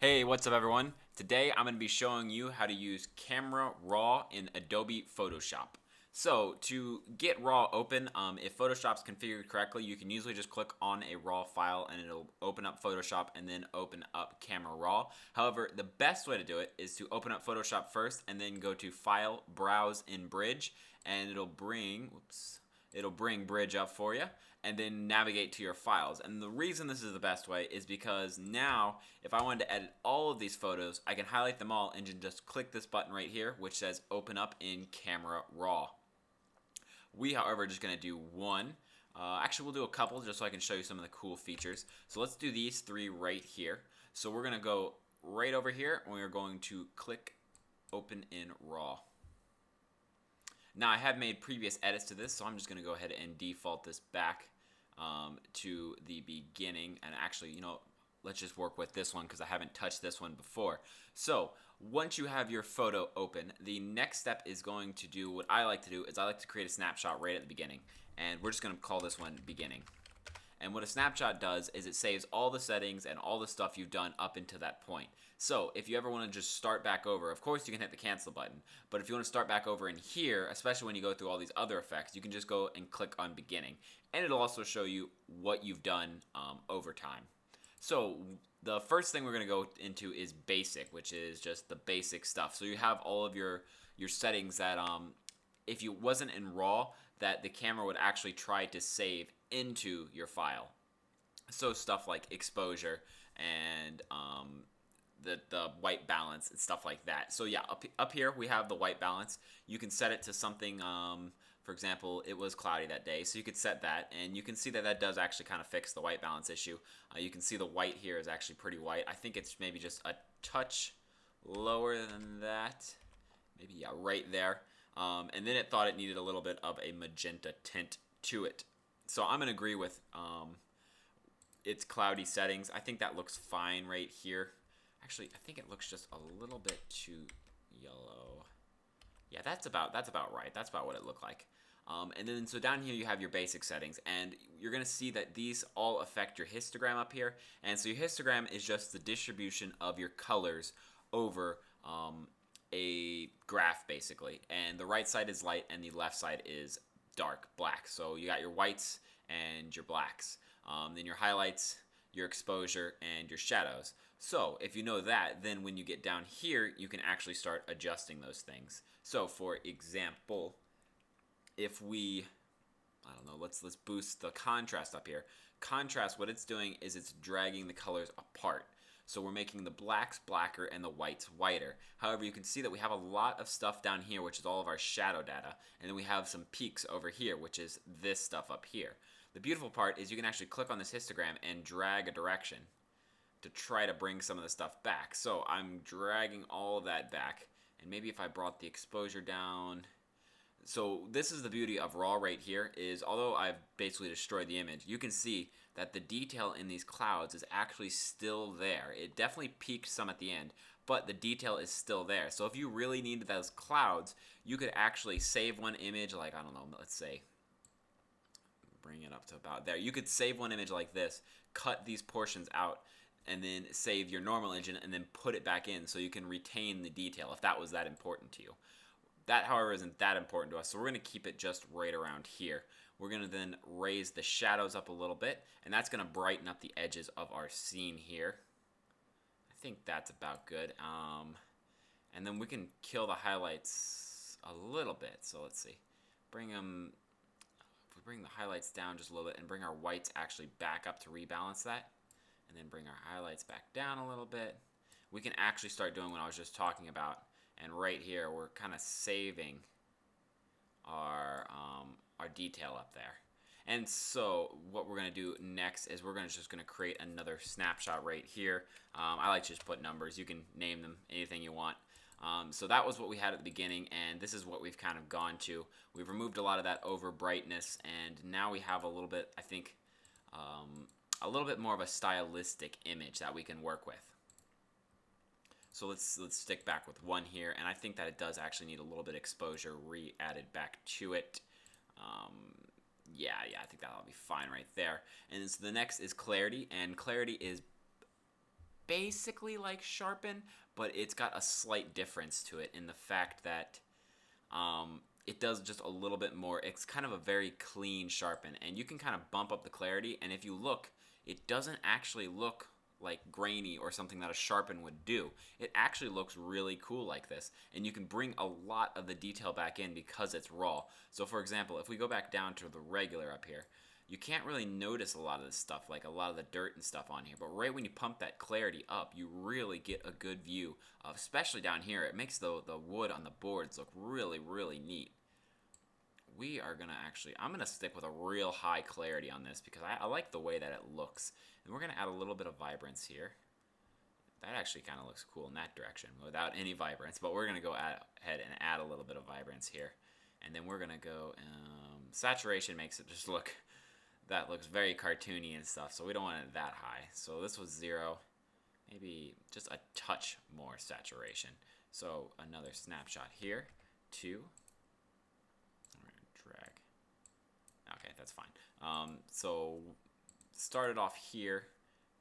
Hey, what's up everyone? Today I'm going to be showing you how to use Camera Raw in Adobe Photoshop. So to get RAW open, if Photoshop's configured correctly, you can usually just click on a RAW file and it'll open up Photoshop and then open up Camera Raw. However, the best way to do it is to open up Photoshop first and then go to File, Browse in Bridge, and it'll bring Bridge up for you, and then navigate to your files. And the reason this is the best way is because now if I wanted to edit all of these photos, I can highlight them all and just click this button right here which says open up in Camera Raw. We, however, are just going to do one. Actually, we'll do a couple just so I can show you some of the cool features. So let's do these three right here. So we're going to go right over here and we're going to click open in Raw. Now I have made previous edits to this, so I'm just going to go ahead and default this back to the beginning. And actually, let's just work with this one because I haven't touched this one before. So once you have your photo open, the next step is going to do what I like to do is I like to create a snapshot right at the beginning. And we're just going to call this one beginning. And what a snapshot does is it saves all the settings and all the stuff you've done up until that point. So if you ever want to just start back over, of course you can hit the cancel button. But if you want to start back over in here, especially when you go through all these other effects, you can just go and click on beginning. And it'll also show you what you've done over time. So the first thing we're going to go into is basic, which is just the basic stuff. So you have all of your settings that if you wasn't in RAW, that the camera would actually try to save into your file. So stuff like exposure and the white balance and stuff like that. So yeah, up here we have the white balance. You can set it to something, for example, it was cloudy that day, so you could set that, and you can see that that does actually kind of fix the white balance issue. You can see the white here is actually pretty white. I think it's maybe just a touch lower than that. Maybe, yeah, right there. And then it thought it needed a little bit of a magenta tint to it. So I'm going to agree with its cloudy settings. I think that looks fine right here. Actually, I think it looks just a little bit too yellow. Yeah, that's about right. That's about what it looked like. And then so down here you have your basic settings, and you're going to see that these all affect your histogram up here. And so your histogram is just the distribution of your colors over a graph basically, and the right side is light and the left side is dark black. So you got your whites and your blacks, then your highlights, your exposure, and your shadows. So if you know that, then when you get down here you can actually start adjusting those things. So for example, if we, I don't know, let's boost the contrast up here. Contrast, what it's doing is it's dragging the colors apart. So we're making the blacks blacker and the whites whiter. However, you can see that we have a lot of stuff down here, which is all of our shadow data. And then we have some peaks over here, which is this stuff up here. The beautiful part is you can actually click on this histogram and drag a direction to try to bring some of the stuff back. So I'm dragging all of that back. And maybe if I brought the exposure down. So this is the beauty of RAW right here, is although I've basically destroyed the image, you can see that the detail in these clouds is actually still there. It definitely peaked some at the end, but the detail is still there. So if you really needed those clouds, you could actually save one image, like, I don't know, let's say, bring it up to about there. You could save one image like this, cut these portions out, and then save your normal image and then put it back in so you can retain the detail if that was that important to you. That, however, isn't that important to us, so we're going to keep it just right around here. We're going to then raise the shadows up a little bit, and that's going to brighten up the edges of our scene here. I think that's about good. And then we can kill the highlights a little bit. So let's see. If we bring the highlights down just a little bit and bring our whites actually back up to rebalance that, and then bring our highlights back down a little bit, we can actually start doing what I was just talking about. And right here, we're kind of saving our detail up there. And so what we're going to do next is we're just going to create another snapshot right here. I like to just put numbers. You can name them anything you want. So that was what we had at the beginning, and this is what we've kind of gone to. We've removed a lot of that over brightness, and now we have a little bit, I think, a little bit more of a stylistic image that we can work with. So let's stick back with one here, and I think that it does actually need a little bit of exposure re-added back to it. Yeah, I think that'll be fine right there. And so the next is clarity, and clarity is basically like Sharpen, but it's got a slight difference to it in the fact that it does just a little bit more. It's kind of a very clean Sharpen, and you can kind of bump up the clarity, and if you look, it doesn't actually look like grainy or something that a Sharpen would do. It actually looks really cool like this, and you can bring a lot of the detail back in because it's raw. So for example, if we go back down to the regular up here, you can't really notice a lot of this stuff, like a lot of the dirt and stuff on here, but right when you pump that clarity up, you really get a good view of, especially down here. It makes the wood on the boards look really, really neat. We are gonna actually, I'm gonna stick with a real high clarity on this because I like the way that it looks. And we're gonna add a little bit of vibrance here. That actually kind of looks cool in that direction without any vibrance, but we're gonna go ahead and add a little bit of vibrance here. And then we're gonna go, saturation makes it just look, that looks very cartoony and stuff, so we don't want it that high. So this was 0, maybe just a touch more saturation. So another snapshot here, 2. Drag. Okay, that's fine. So started off here,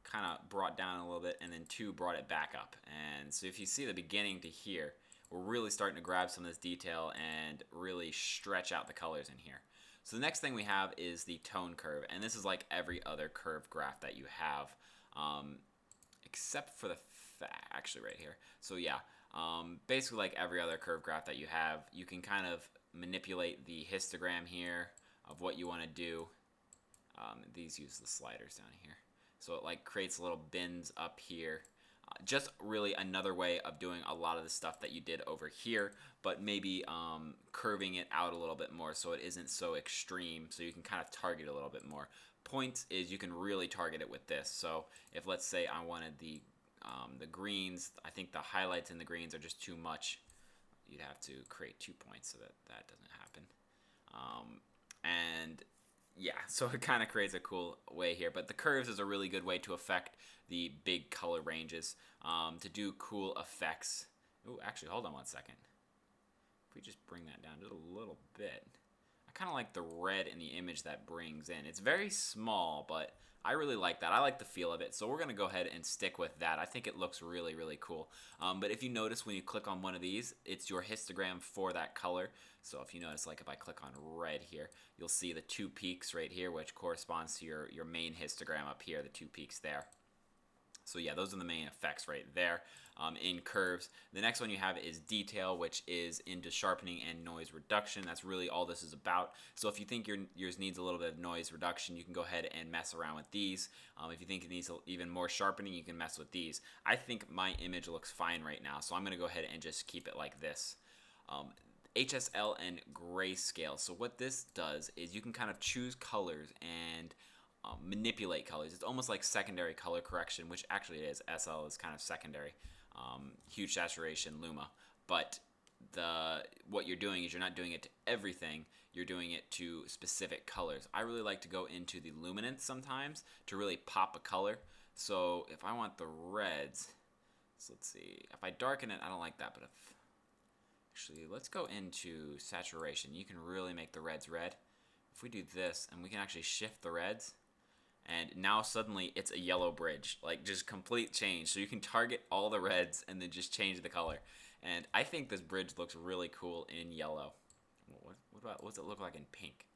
kind of brought down a little bit, and then 2 brought it back up. And so if you see the beginning to here, we're really starting to grab some of this detail and really stretch out the colors in here. So the next thing we have is the tone curve, and this is like every other curve graph that you have, except for the actually right here. So yeah, basically like every other curve graph that you have, you can kind of manipulate the histogram here of what you want to do. These use the sliders down here, so it like creates little bins up here. Just really another way of doing a lot of the stuff that you did over here, but maybe curving it out a little bit more so it isn't so extreme, so you can kind of target a little bit more. Points is you can really target it with this. So if, let's say, I wanted the greens, I think the highlights in the greens are just too much. You'd have to create 2 points so that that doesn't happen. And yeah, so it kind of creates a cool way here. But the curves is a really good way to affect the big color ranges, to do cool effects. Ooh, actually, hold on one second. If we just bring that down just a little bit. I kind of like the red in the image that brings in. It's very small, but I really like that. I like the feel of it, so we're going to go ahead and stick with that. I think it looks really, really cool. But if you notice when you click on one of these, it's your histogram for that color. So if you notice, like if I click on red here, you'll see the 2 peaks right here, which corresponds to your main histogram up here, the 2 peaks there. So yeah, those are the main effects right there in curves. The next one you have is detail, which is into sharpening and noise reduction. That's really all this is about. So if you think yours needs a little bit of noise reduction, you can go ahead and mess around with these. If you think it needs even more sharpening, you can mess with these. I think my image looks fine right now, so I'm going to go ahead and just keep it like this. HSL and grayscale. So what this does is you can kind of choose colors and manipulate colors. It's almost like secondary color correction, which actually it is. SL is kind of secondary. Huge saturation, Luma. But what you're doing is you're not doing it to everything. You're doing it to specific colors. I really like to go into the luminance sometimes to really pop a color. So if I want the reds, so let's see. If I darken it, I don't like that. But actually, let's go into saturation. You can really make the reds red. If we do this, and we can actually shift the reds, and now suddenly it's a yellow bridge, like just complete change. So you can target all the reds and then just change the color. And I think this bridge looks really cool in yellow. What's it look like in pink?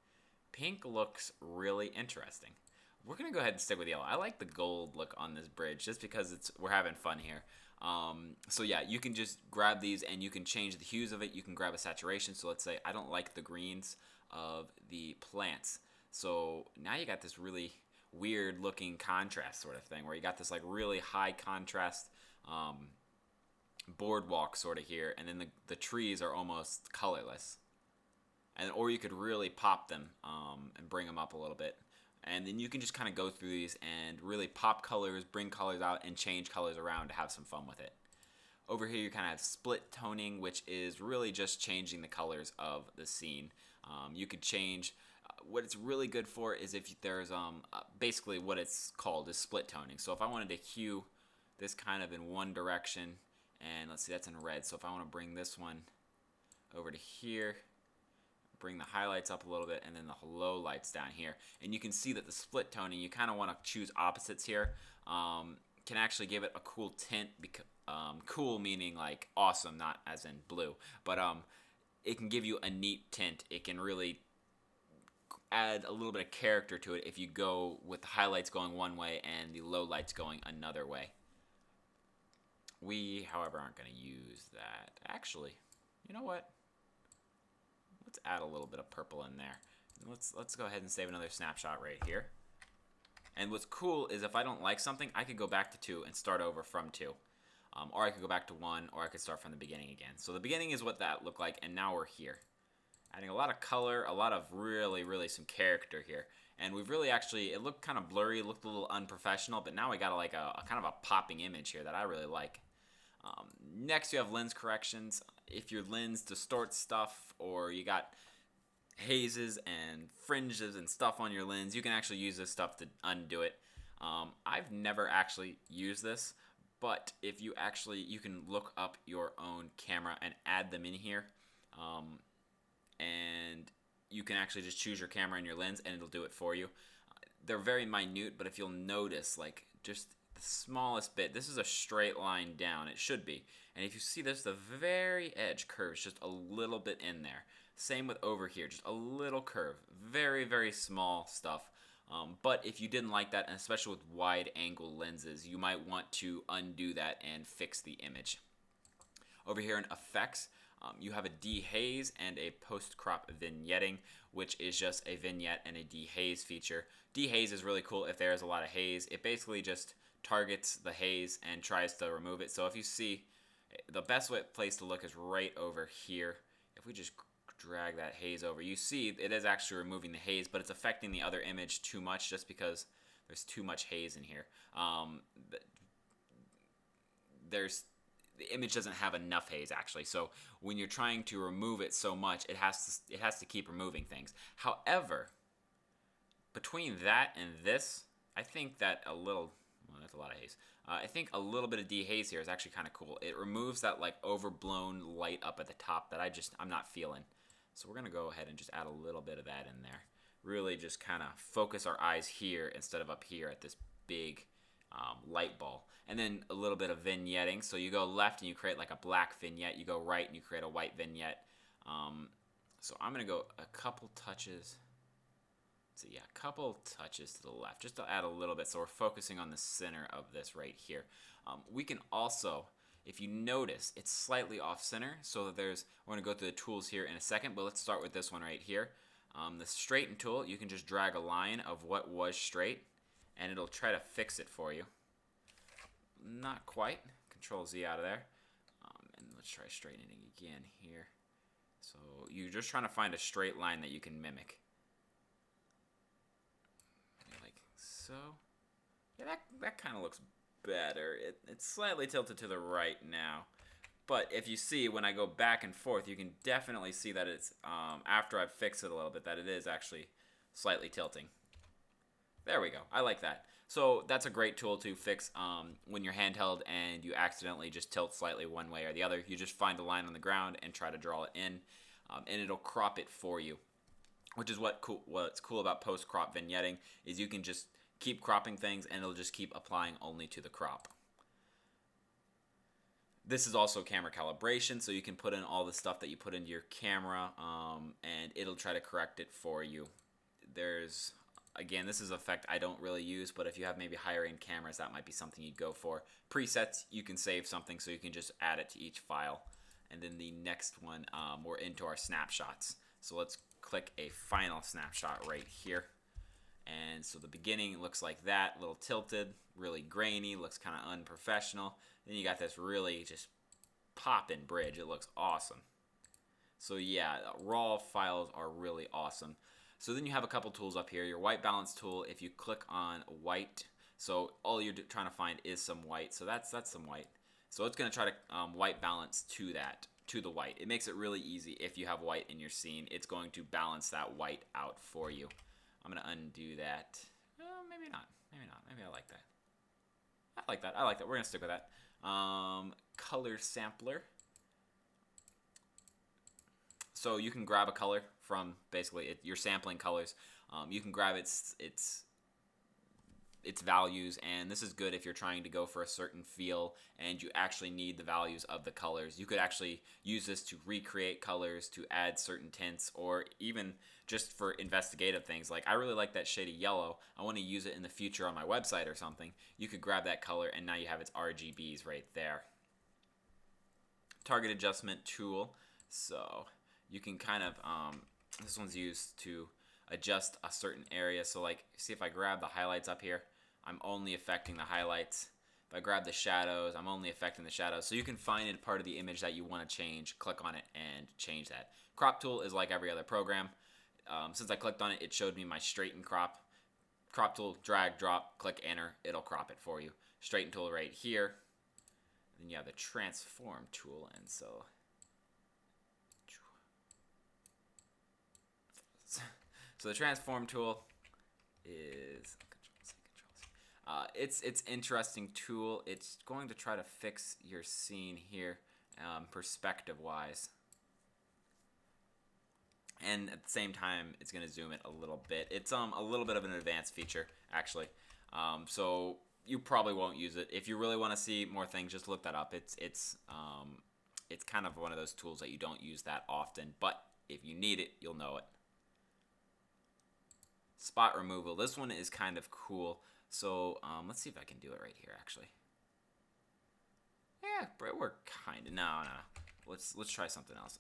Pink looks really interesting. We're gonna go ahead and stick with yellow. I like the gold look on this bridge just because we're having fun here. So yeah, you can just grab these and you can change the hues of it. You can grab a saturation. So let's say I don't like the greens of the plants. So now you got this really weird looking contrast sort of thing where you got this like really high contrast boardwalk sort of here, and then the trees are almost colorless. Or you could really pop them and bring them up a little bit. And then you can just kind of go through these and really pop colors, bring colors out, and change colors around to have some fun with it. Over here you kind of have split toning, which is really just changing the colors of the scene. You could change, what it's really good for is if there's, basically what it's called is split toning. So if I wanted to hue this kind of in one direction, and let's see, that's in red. So if I want to bring this one over to here, bring the highlights up a little bit, and then the low lights down here. And you can see that the split toning, you kind of want to choose opposites here can actually give it a cool tint. Cool meaning like awesome, not as in blue, but it can give you a neat tint. It can really add a little bit of character to it if you go with the highlights going one way and the lowlights going another way. We, however, aren't going to use that. Actually, you know what? Let's add a little bit of purple in there. Let's go ahead and save another snapshot right here. And what's cool is if I don't like something, I could go back to 2 and start over from 2. Or I could go back to 1, or I could start from the beginning again. So the beginning is what that looked like, and now we're here. Adding a lot of color, a lot of really some character here. And we've really actually, it looked kind of blurry, it looked a little unprofessional, but now we got like a kind of a popping image here that I really like. Next you have lens corrections. If your lens distorts stuff, or you got hazes and fringes and stuff on your lens, you can actually use this stuff to undo it. I've never actually used this, but if you actually, you can look up your own camera and add them in here. And you can actually just choose your camera and your lens and it'll do it for you. They're very minute, but if you'll notice, like just the smallest bit, this is a straight line down, it should be. And if you see this, the very edge curves just a little bit in there. Same with over here, just a little curve, very small stuff. But if you didn't like that, and especially with wide angle lenses, you might want to undo that and fix the image. Over here in effects, you have a dehaze and a post-crop vignetting, which is just a vignette and a dehaze feature. Dehaze is really cool if there is a lot of haze. It basically just targets the haze and tries to remove it. So if you see, the best place to look is right over here. If we just drag that haze over, you see it is actually removing the haze, but it's affecting the other image too much just because there's too much haze in here. The image doesn't have enough haze actually, so when you're trying to remove it so much, it has to keep removing things. However, between that and this, I think that a little, well, that's a lot of haze. I think a little bit of dehaze here is actually kind of cool. It removes that like overblown light up at the top that I'm not feeling. So we're gonna go ahead and just add a little bit of that in there. Really just kind of focus our eyes here instead of up here at this big light ball. And then a little bit of vignetting. So you go left and you create like a black vignette. You go right and you create a white vignette. So I'm going to go a couple touches. So yeah, a couple touches to the left, just to add a little bit. So we're focusing on the center of this right here. We can also, if you notice, it's slightly off center. So we're going to go through the tools here in a second, but let's start with this one right here. The straighten tool, you can just drag a line of what was straight, and it'll try to fix it for you. Not quite. Control Z out of there. And let's try straightening again here. So you're just trying to find a straight line that you can mimic. Like so. Yeah, that kind of looks better. It's slightly tilted to the right now. But if you see, when I go back and forth, you can definitely see that it's, after I've fixed it a little bit, that it is actually slightly tilting. There we go. I like that. So that's a great tool to fix when you're handheld and you accidentally just tilt slightly one way or the other. You just find a line on the ground and try to draw it in, and it'll crop it for you. Which is what's cool about post-crop vignetting is you can just keep cropping things and it'll just keep applying only to the crop. This is also camera calibration, so you can put in all the stuff that you put into your camera, and it'll try to correct it for you. Again, this is an effect I don't really use, but if you have maybe higher end cameras, that might be something you'd go for. Presets, you can save something, so you can just add it to each file. And then the next one, we're into our snapshots. So let's click a final snapshot right here. And so the beginning looks like that, a little tilted, really grainy, looks kind of unprofessional. Then you got this really just pop-in bridge. It looks awesome. So yeah, raw files are really awesome. So then you have a couple tools up here. Your white balance tool, if you click on white, so all you're trying to find is some white. So that's some white. So it's going to try to white balance to the white. It makes it really easy if you have white in your scene. It's going to balance that white out for you. I'm going to undo that. Maybe not. Maybe not. Maybe I like that. I like that. I like that. We're going to stick with that. Color sampler. So you can grab a color from basically you're sampling colors. You can grab its its values, and this is good if you're trying to go for a certain feel and you actually need the values of the colors. You could actually use this to recreate colors, to add certain tints, or even just for investigative things. Like, I really like that shade of yellow. I want to use it in the future on my website or something. You could grab that color and now you have its RGBs right there. Target adjustment tool. So you can kind of, this one's used to adjust a certain area. So like, see if I grab the highlights up here, I'm only affecting the highlights. If I grab the shadows, I'm only affecting the shadows. So you can find a part of the image that you want to change, click on it, and change that. Crop tool is like every other program. Since I clicked on it, it showed me my straighten crop. Crop tool, drag, drop, click enter, it'll crop it for you. Straighten tool right here. Then you have the transform tool, and so the transform tool is it's interesting tool. It's going to try to fix your scene here, perspective wise, and at the same time it's going to zoom it a little bit. It's a little bit of an advanced feature actually, so you probably won't use it. If you really want to see more things, just look that up. It's kind of one of those tools that you don't use that often, but if you need it, you'll know it. Spot removal. This one is kind of cool. So let's see if I can do it right here. Actually, yeah, we're kind of no. Let's try something else.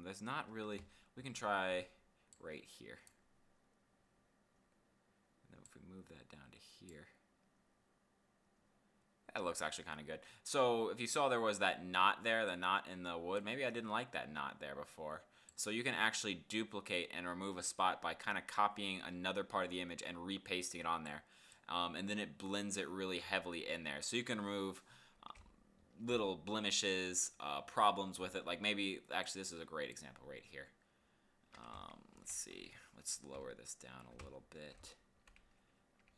There's not really. We can try right here. And then if we move that down to here. That looks actually kind of good. So if you saw there was that knot there, the knot in the wood, maybe I didn't like that knot there before. So you can actually duplicate and remove a spot by kind of copying another part of the image and repasting it on there. And then it blends it really heavily in there. So you can remove little blemishes, problems with it. Like maybe, actually this is a great example right here. Let's see, let's lower this down a little bit.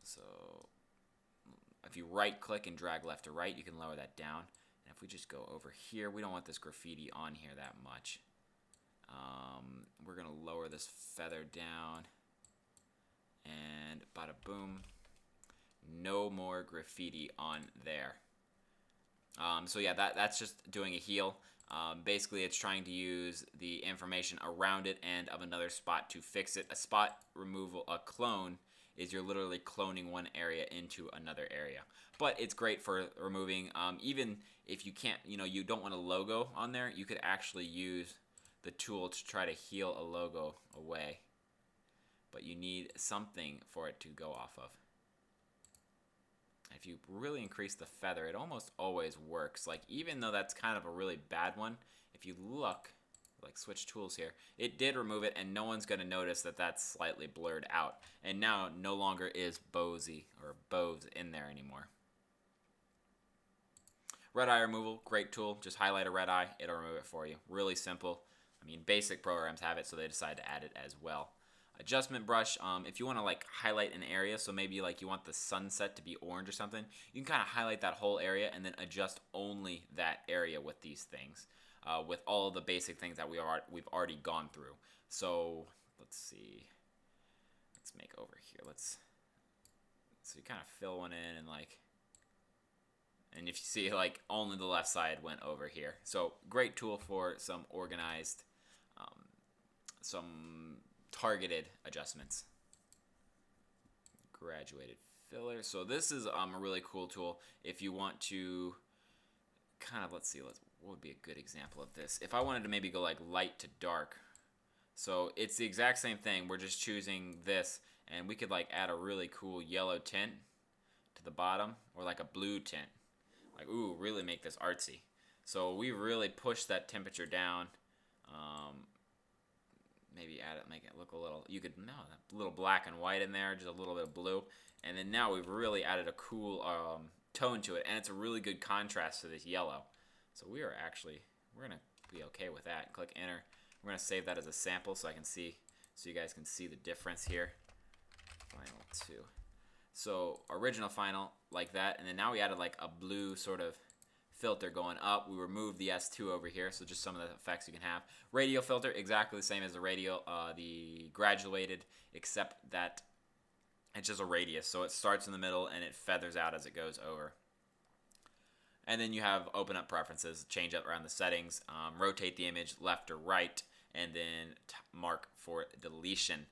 So if you right click and drag left to right, you can lower that down. And if we just go over here, we don't want this graffiti on here that much. We're gonna lower this feather down, and bada boom, no more graffiti on there. So yeah, that's just doing a heal. Basically, it's trying to use the information around it and of another spot to fix it. A spot removal, a clone, is you're literally cloning one area into another area. But it's great for removing, even if you can't, you don't want a logo on there, you could actually use the tool to try to heal a logo away. But you need something for it to go off of. If you really increase the feather, it almost always works. Like, even though that's kind of a really bad one, if you look, like switch tools here, it did remove it, and no one's going to notice that that's slightly blurred out. And now no longer is Bowsy or Bose in there anymore. Red eye removal, great tool. Just highlight a red eye, it'll remove it for you. Really simple. I mean, basic programs have it, so they decide to add it as well. Adjustment brush, if you want to like highlight an area, so maybe like you want the sunset to be orange or something, you can kind of highlight that whole area and then adjust only that area with these things, with all of the basic things that we've already gone through. So let's see, let's make over here. So you kind of fill one in and like, and if you see like only the left side went over here. So great tool for some organized, some targeted adjustments. Graduated filler. So this is a really cool tool if you want to kind of, what would be a good example of this? If I wanted to maybe go like light to dark. So it's the exact same thing. We're just choosing this, and we could like add a really cool yellow tint to the bottom, or like a blue tint. Like, ooh, really make this artsy. So we really push that temperature down. Maybe add it, make it look a little, a little black and white in there, just a little bit of blue. And then now we've really added a cool tone to it, and it's a really good contrast to this yellow. So we're going to be okay with that. Click enter. We're going to save that as a sample so you guys can see the difference here. Final 2. So original final, like that, and then now we added like a blue sort of filter going up. We removed the S2 over here, so just some of the effects you can have. Radial filter, exactly the same as the radial, the graduated, except that It's just a radius, so it starts in the middle and it feathers out as it goes over. And then you have open up preferences, change up around the settings, rotate the image left or right, and then mark for deletion.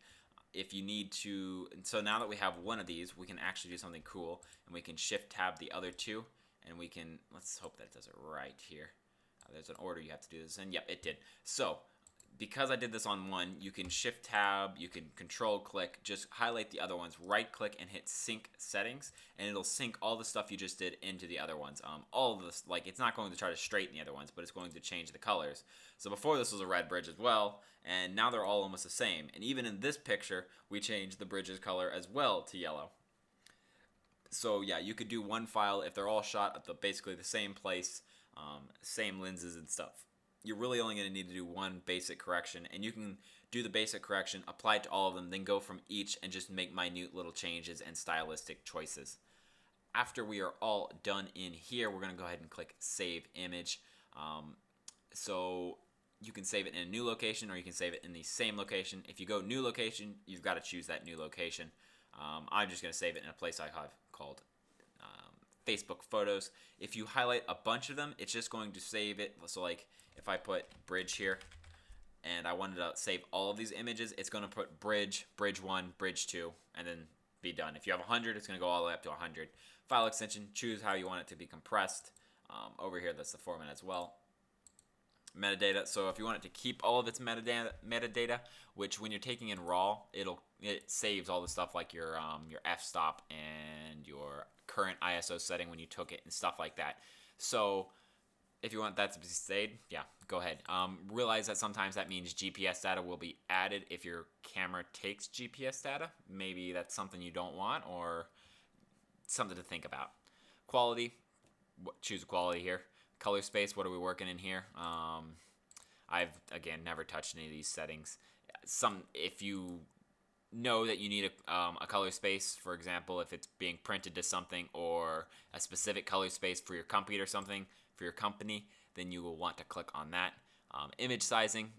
If you need to, so now that we have one of these, we can actually do something cool, and we can shift tab the other two, and we can, let's hope that it does it right here. There's an order you have to do this in. Yep, it did. So because I did this on one, you can shift tab, you can control click, just highlight the other ones, right click and hit sync settings, and it'll sync all the stuff you just did into the other ones. All of this, like, it's not going to try to straighten the other ones, but it's going to change the colors. So before this was a red bridge as well, and now they're all almost the same. And even in this picture, we changed the bridge's color as well to yellow. So yeah, you could do one file if they're all shot at basically the same place, same lenses and stuff. You're really only going to need to do one basic correction, and you can do the basic correction, apply it to all of them, then go from each and just make minute little changes and stylistic choices. After we are all done in here, we're going to go ahead and click Save Image. So you can save it in a new location, or you can save it in the same location. If you go New Location, you've got to choose that new location. I'm just going to save it in a place I have called Facebook Photos. If you highlight a bunch of them, it's just going to save it. So like if I put bridge here and I wanted to save all of these images, it's going to put bridge, bridge 1, bridge 2, and then be done. If you have 100, it's going to go all the way up to 100. File extension, choose how you want it to be compressed. Over here, that's the format as well. Metadata, so if you want it to keep all of its metadata, which when you're taking in RAW, it saves all the stuff like your f-stop and your current ISO setting when you took it and stuff like that. So if you want that to be saved, yeah, go ahead. Realize that sometimes that means GPS data will be added if your camera takes GPS data. Maybe that's something you don't want, or something to think about. Quality, choose quality here. Color space, what are we working in here? I've, again, never touched any of these settings. If you know that you need a color space, for example, if it's being printed to something, or a specific color space for your company or something, for your company, then you will want to click on that. Image sizing,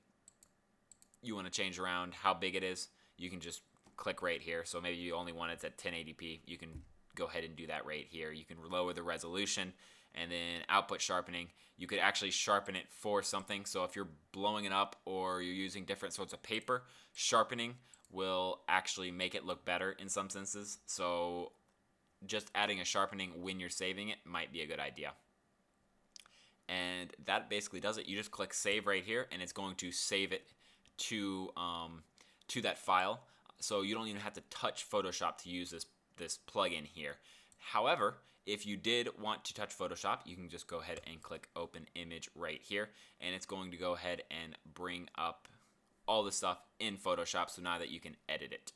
you want to change around how big it is. You can just click right here. So maybe you only want it at 1080p. You can go ahead and do that right here. You can lower the resolution. And then output sharpening, you could actually sharpen it for something. So if you're blowing it up or you're using different sorts of paper, sharpening will actually make it look better in some senses. So just adding a sharpening when you're saving it might be a good idea. And that basically does it. You just click save right here, and it's going to save it to that file. So you don't even have to touch Photoshop to use this plugin here. However, if you did want to touch Photoshop, you can just go ahead and click Open Image right here, and it's going to go ahead and bring up all the stuff in Photoshop, so now that you can edit it.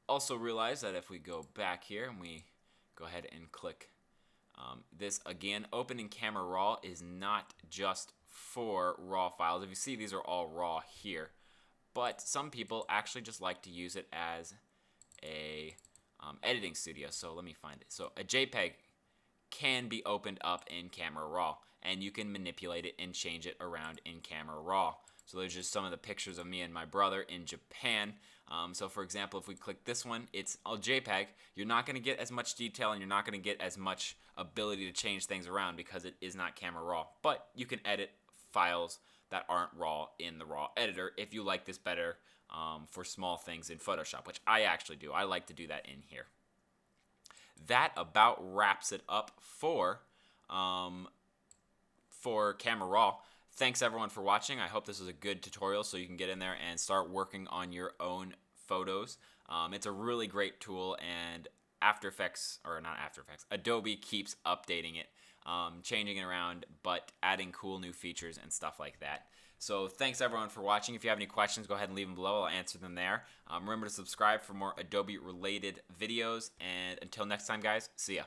Also realize that if we go back here and we go ahead and click this again, Open in Camera Raw is not just for RAW files. If you see, these are all RAW here, but some people actually just like to use it as a editing studio. So let me find it. So a JPEG can be opened up in Camera Raw, and you can manipulate it and change it around in Camera Raw. So there's just some of the pictures of me and my brother in Japan. So for example, if we click this one, it's a JPEG. You're not going to get as much detail, and you're not going to get as much ability to change things around because it is not Camera Raw. But you can edit files that aren't RAW in the RAW editor if you like this better for small things in Photoshop, which I actually do. I like to do that in here. That about wraps it up for Camera Raw. Thanks everyone for watching. I hope this was a good tutorial so you can get in there and start working on your own photos. It's a really great tool, and Adobe keeps updating it, changing it around, but adding cool new features and stuff like that. So thanks everyone for watching. If you have any questions, go ahead and leave them below. I'll answer them there. Remember to subscribe for more Adobe related videos, and until next time guys, see ya.